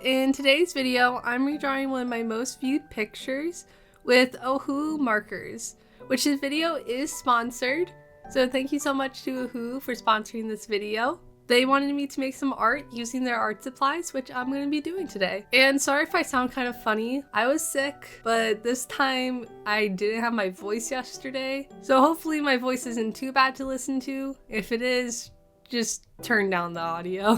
in today's video, I'm redrawing one of my most viewed pictures with Ohuhu markers, which this video is sponsored. So thank you so much to Ohuhu for sponsoring this video. They wanted me to make some art using their art supplies, which I'm going to be doing today. And sorry if I sound kind of funny. I was sick, but this time I didn't have my voice yesterday. So hopefully my voice isn't too bad to listen to. If it is, just turn down the audio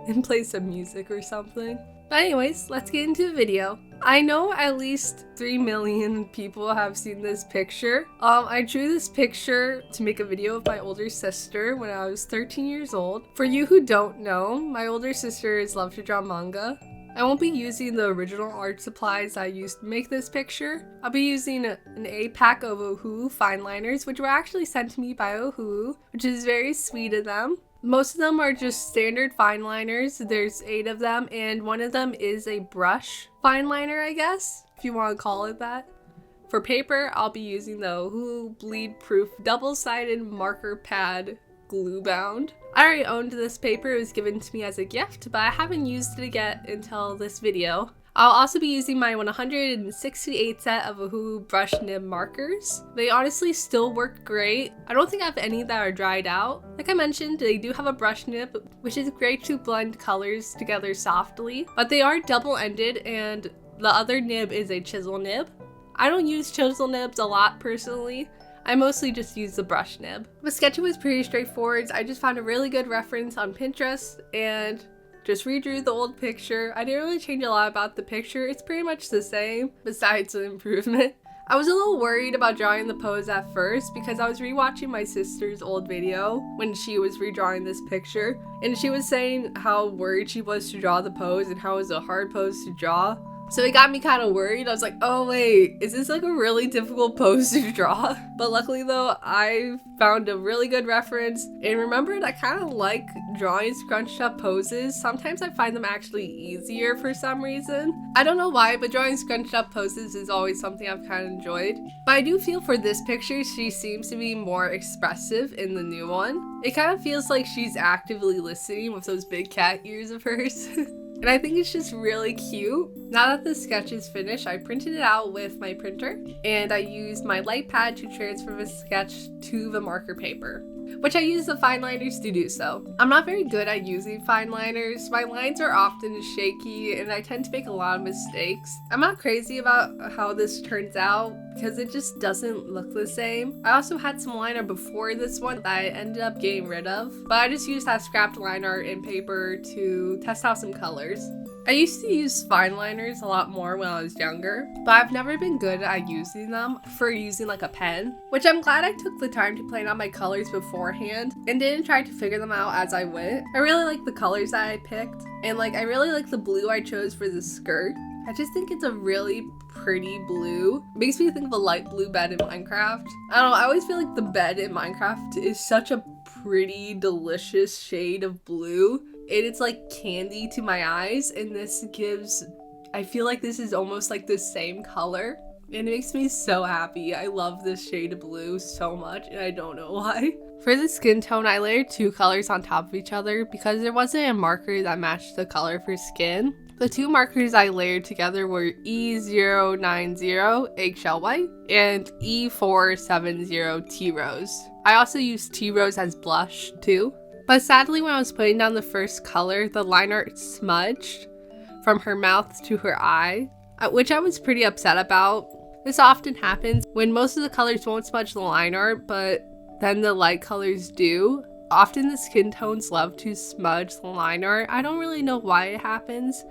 and play some music or something. But anyways, let's get into the video. I know at least 3 million people have seen this picture. I drew this picture to make a video of my older sister when I was 13 years old. For you who don't know, my older sisters love to draw manga. I won't be using the original art supplies I used to make this picture. I'll be using an 8-pack of Ohuhu fine liners, which were actually sent to me by Ohuhu, which is very sweet of them. Most of them are just standard fine liners. There's 8 of them, and one of them is a brush fine liner, I guess, if you want to call it that. For paper, I'll be using the Ohuhu bleed proof double-sided marker pad glue bound. I already owned this paper. It was given to me as a gift, but I haven't used it again until this video. I'll also be using my 168 set of Ohuhu brush nib markers. They honestly still work great. I don't think I have any that are dried out. Like I mentioned, they do have a brush nib, which is great to blend colors together softly, but they are double-ended and the other nib is a chisel nib. I don't use chisel nibs a lot personally. I mostly just use the brush nib. The sketching was pretty straightforward. I just found a really good reference on Pinterest and just redrew the old picture. I didn't really change a lot about the picture. It's pretty much the same, besides an improvement. I was a little worried about drawing the pose at first because I was rewatching my sister's old video when she was redrawing this picture, and she was saying how worried she was to draw the pose and how it was a hard pose to draw. So it got me kind of worried. I was like, oh wait, is this like a really difficult pose to draw? But luckily though, I found a really good reference and remembered I kind of like drawing scrunched up poses. Sometimes I find them actually easier for some reason. I don't know why, but drawing scrunched up poses is always something I've kind of enjoyed. But I do feel for this picture, she seems to be more expressive in the new one. It kind of feels like she's actively listening with those big cat ears of hers. And I think it's just really cute. Now that the sketch is finished, I printed it out with my printer and I used my light pad to transfer the sketch to the marker paper, which I use the fine liners to do so. I'm not very good at using fine liners. My lines are often shaky and I tend to make a lot of mistakes. I'm not crazy about how this turns out because it just doesn't look the same. I also had some liner before this one that I ended up getting rid of, but I just used that scrapped line art in paper to test out some colors. I used to use fine liners a lot more when I was younger, but I've never been good at using them for using like a pen, which I'm glad I took the time to plan out my colors beforehand and didn't try to figure them out as I went. I really like the colors that I picked, and I really like the blue I chose for the skirt. I just think it's a really pretty blue. It makes me think of a light blue bed in Minecraft. I don't know, I always feel like the bed in Minecraft is such a pretty, delicious shade of blue. And it's like candy to my eyes, and this gives, I feel like this is almost like the same color. And it makes me so happy. I love this shade of blue so much, and I don't know why. For the skin tone, I layered 2 colors on top of each other because there wasn't a marker that matched the color for skin. The 2 markers I layered together were E090 Eggshell White and E470 Tea Rose. I also used Tea Rose as blush too. But sadly, when I was putting down the first color, the line art smudged from her mouth to her eye, which I was pretty upset about. This often happens when most of the colors won't smudge the line art, but then the light colors do. Often the skin tones love to smudge the line art. I don't really know why it happens,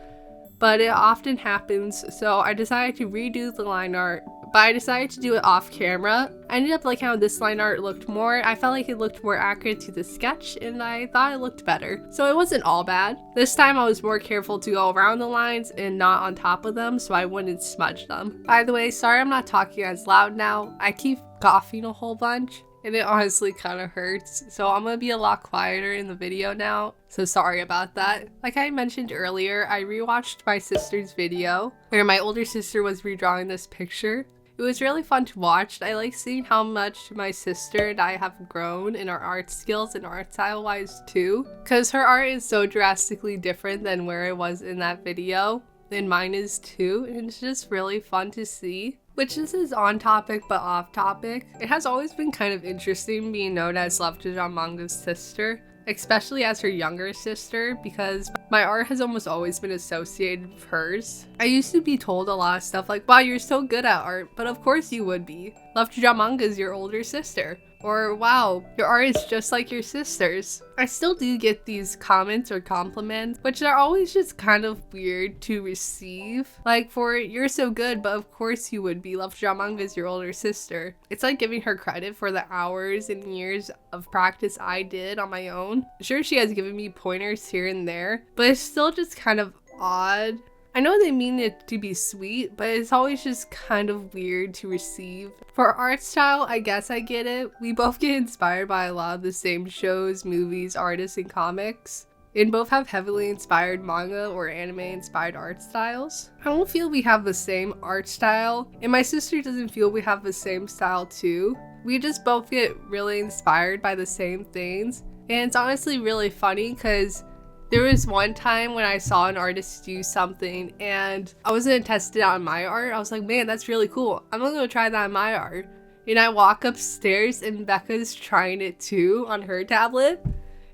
but it often happens. So I decided to redo the line art, but I decided to do it off camera. I ended up liking how this line art looked more. I felt like it looked more accurate to the sketch and I thought it looked better. So it wasn't all bad. This time I was more careful to go around the lines and not on top of them so I wouldn't smudge them. By the way, sorry I'm not talking as loud now. I keep coughing a whole bunch and it honestly kind of hurts. So I'm gonna be a lot quieter in the video now. So sorry about that. Like I mentioned earlier, I rewatched my sister's video where my older sister was redrawing this picture. It was really fun to watch. I like seeing how much my sister and I have grown in our art skills and art style wise too, because her art is so drastically different than where it was in that video, and mine is too, and it's just really fun to see. Which this is on topic but off topic. It has always been kind of interesting being known as Love to Draw Manga's sister, especially as her younger sister, because my art has almost always been associated with hers. I used to be told a lot of stuff like, wow, you're so good at art, but of course you would be. Love to Draw Manga is your older sister. Or, wow, your art is just like your sister's. I still do get these comments or compliments, which are always just kind of weird to receive. Like, for, you're so good, but of course you would be. Love to Draw Manga is your older sister. It's like giving her credit for the hours and years of practice I did on my own. Sure, she has given me pointers here and there, but it's still just kind of odd. I know they mean it to be sweet, but it's always just kind of weird to receive. For art style, I guess I get it. We both get inspired by a lot of the same shows, movies, artists, and comics, and both have heavily inspired manga or anime inspired art styles. I don't feel we have the same art style, and my sister doesn't feel we have the same style too. We just both get really inspired by the same things, and it's honestly really funny because there was one time when I saw an artist do something and I was gonna test it out on my art. I was like, man, that's really cool. I'm gonna go try that on my art. And I walk upstairs and Becca's trying it too on her tablet.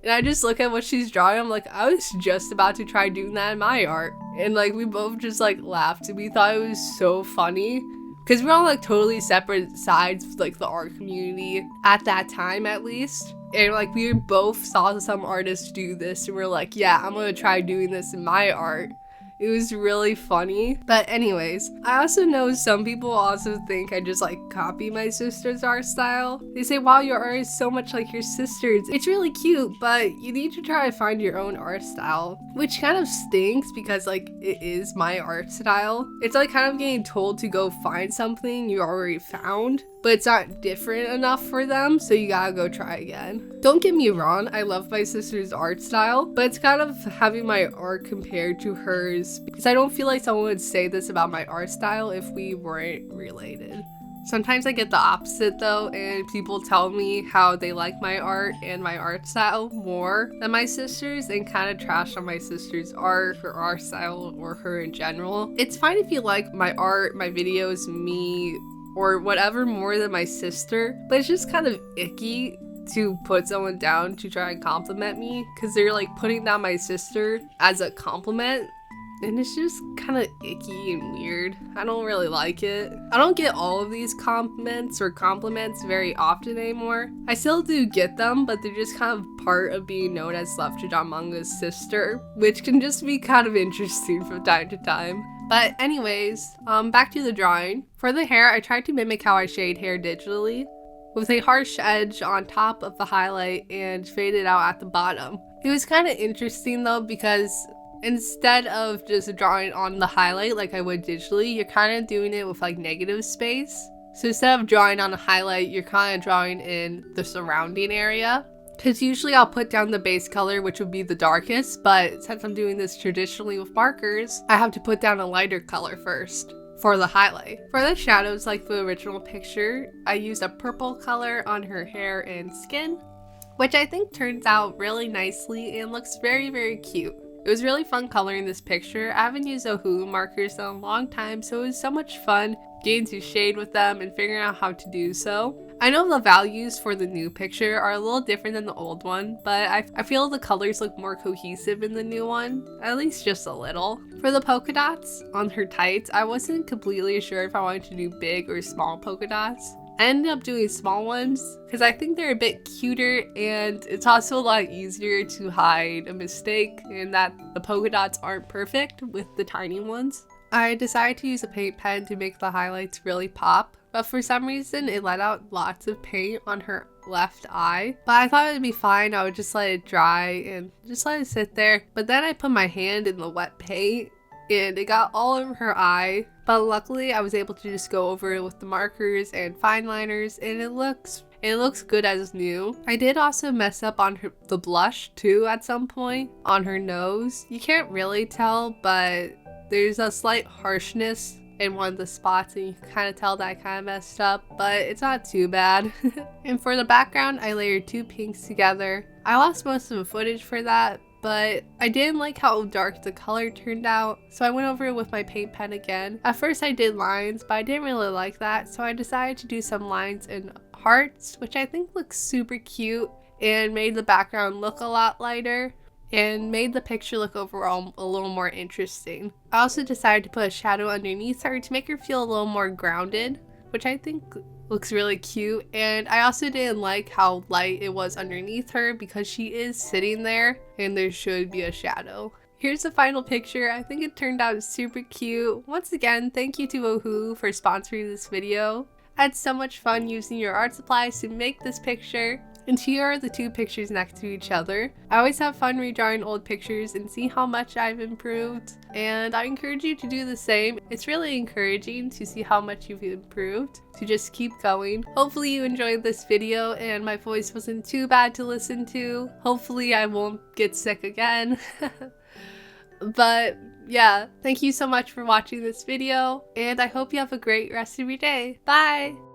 And I just look at what she's drawing. I'm like, I was just about to try doing that in my art. And like, we both just like laughed. And we thought it was so funny. Because we're on like totally separate sides of like the art community at that time at least. And like we both saw some artists do this and we're like, yeah, I'm gonna try doing this in my art. It was really funny. But anyways, I also know some people also think I just like copy my sister's art style. They say, wow, your art is so much like your sister's. It's really cute, but you need to try to find your own art style, which kind of stinks because like it is my art style. It's like kind of getting told to go find something you already found, but it's not different enough for them, so you gotta go try again. Don't get me wrong, I love my sister's art style, but it's kind of having my art compared to hers, because I don't feel like someone would say this about my art style if we weren't related. Sometimes I get the opposite though, and people tell me how they like my art and my art style more than my sister's and kind of trash on my sister's art, her art style, or her in general. It's fine if you like my art, my videos, me, or whatever more than my sister, but it's just kind of icky to put someone down to try and compliment me because they're like putting down my sister as a compliment, and it's just kind of icky and weird. I don't really like it. I don't get all of these compliments very often anymore. I still do get them, but they're just kind of part of being known as Love to Draw Manga's sister, which can just be kind of interesting from time to time. But anyways, back to the drawing. For the hair, I tried to mimic how I shade hair digitally, with a harsh edge on top of the highlight and faded out at the bottom. It was kind of interesting though, because instead of just drawing on the highlight like I would digitally, you're kind of doing it with like negative space. So instead of drawing on a highlight, you're kind of drawing in the surrounding area. Because usually I'll put down the base color, which would be the darkest, but since I'm doing this traditionally with markers, I have to put down a lighter color first for the highlight. For the shadows, like the original picture, I used a purple color on her hair and skin, which I think turns out really nicely and looks very, very cute. It was really fun coloring this picture. I haven't used Ohuhu markers in a long time, so it was so much fun getting to shade with them and figuring out how to do so. I know the values for the new picture are a little different than the old one, but I feel the colors look more cohesive in the new one, at least just a little. For the polka dots on her tights, I wasn't completely sure if I wanted to do big or small polka dots. I ended up doing small ones because I think they're a bit cuter, and it's also a lot easier to hide a mistake in that the polka dots aren't perfect with the tiny ones. I decided to use a paint pen to make the highlights really pop, but for some reason it let out lots of paint on her left eye. But I thought it'd be fine, I would just let it dry and just let it sit there. But then I put my hand in the wet paint and it got all over her eye. But luckily I was able to just go over it with the markers and fine liners, and it looks good as new. I did also mess up on the blush too at some point on her nose. You can't really tell, but there's a slight harshness in one of the spots, and you can kind of tell that I kind of messed up, but it's not too bad. And for the background, I layered 2 pinks together. I lost most of the footage for that, but I didn't like how dark the color turned out, so I went over it with my paint pen again. At first I did lines, but I didn't really like that, so I decided to do some lines in hearts, which I think looks super cute and made the background look a lot lighter and made the picture look overall a little more interesting. I also decided to put a shadow underneath her to make her feel a little more grounded, which I think looks really cute. And I also didn't like how light it was underneath her because she is sitting there and there should be a shadow. Here's the final picture. I think it turned out super cute. Once again, thank you to Ohuhu for sponsoring this video. I had so much fun using your art supplies to make this picture. And here are the 2 pictures next to each other. I always have fun redrawing old pictures and see how much I've improved, and I encourage you to do the same. It's really encouraging to see how much you've improved, to just keep going. Hopefully you enjoyed this video and my voice wasn't too bad to listen to. Hopefully I won't get sick again. But yeah, thank you so much for watching this video, and I hope you have a great rest of your day. Bye!